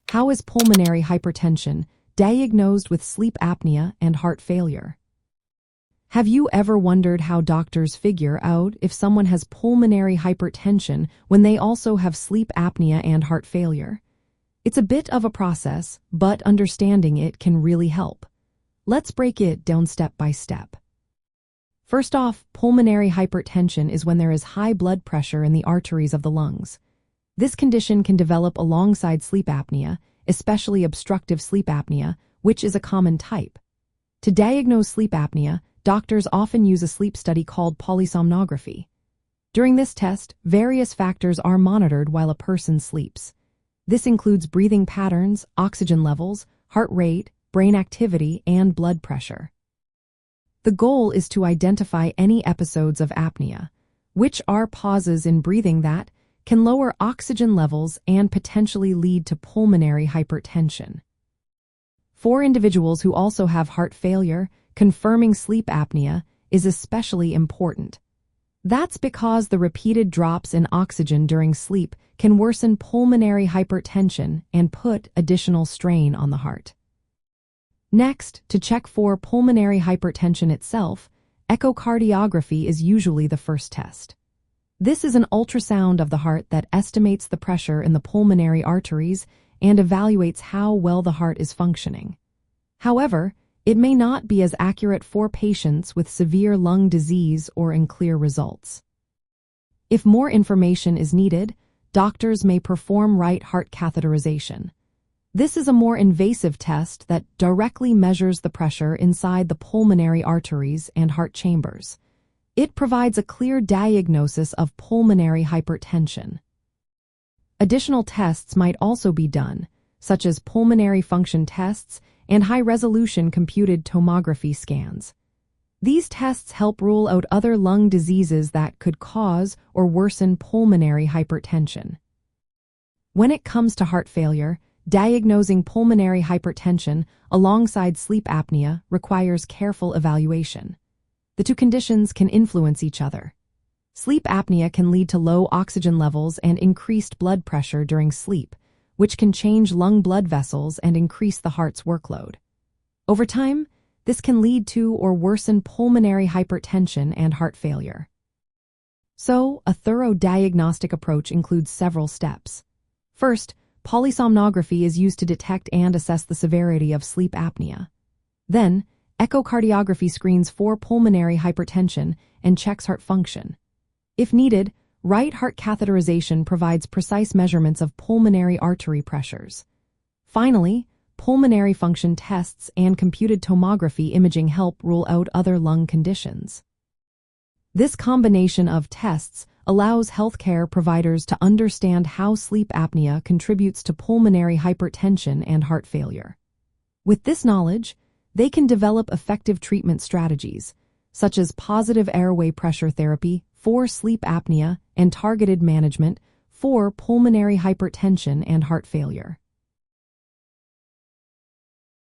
How is pulmonary hypertension diagnosed with sleep apnea and heart failure? Have you ever wondered how doctors figure out if someone has pulmonary hypertension when they also have sleep apnea and heart failure? It's a bit of a process, but understanding it can really help. Let's break it down step by step. First off, pulmonary hypertension is when there is high blood pressure in the arteries of the lungs. This condition can develop alongside sleep apnea, especially obstructive sleep apnea, which is a common type. To diagnose sleep apnea, doctors often use a sleep study called polysomnography. During this test, various factors are monitored while a person sleeps. This includes breathing patterns, oxygen levels, heart rate, brain activity, and blood pressure. The goal is to identify any episodes of apnea, which are pauses in breathing that can lower oxygen levels and potentially lead to pulmonary hypertension. For individuals who also have heart failure, confirming sleep apnea is especially important. That's because the repeated drops in oxygen during sleep can worsen pulmonary hypertension and put additional strain on the heart. Next, to check for pulmonary hypertension itself, echocardiography is usually the first test. This is an ultrasound of the heart that estimates the pressure in the pulmonary arteries and evaluates how well the heart is functioning. However, it may not be as accurate for patients with severe lung disease or unclear results. If more information is needed, doctors may perform right heart catheterization. This is a more invasive test that directly measures the pressure inside the pulmonary arteries and heart chambers. It provides a clear diagnosis of pulmonary hypertension. Additional tests might also be done, such as pulmonary function tests and high-resolution computed tomography scans. These tests help rule out other lung diseases that could cause or worsen pulmonary hypertension. When it comes to heart failure, diagnosing pulmonary hypertension alongside sleep apnea requires careful evaluation. The two conditions can influence each other. Sleep apnea can lead to low oxygen levels and increased blood pressure during sleep, which can change lung blood vessels and increase the heart's workload. Over time, this can lead to or worsen pulmonary hypertension and heart failure. So, a thorough diagnostic approach includes several steps. First, polysomnography is used to detect and assess the severity of sleep apnea. Then, echocardiography screens for pulmonary hypertension and checks heart function. If needed, right heart catheterization provides precise measurements of pulmonary artery pressures. Finally, pulmonary function tests and computed tomography imaging help rule out other lung conditions. This combination of tests allows healthcare providers to understand how sleep apnea contributes to pulmonary hypertension and heart failure. With this knowledge, they can develop effective treatment strategies, such as positive airway pressure therapy for sleep apnea and targeted management for pulmonary hypertension and heart failure.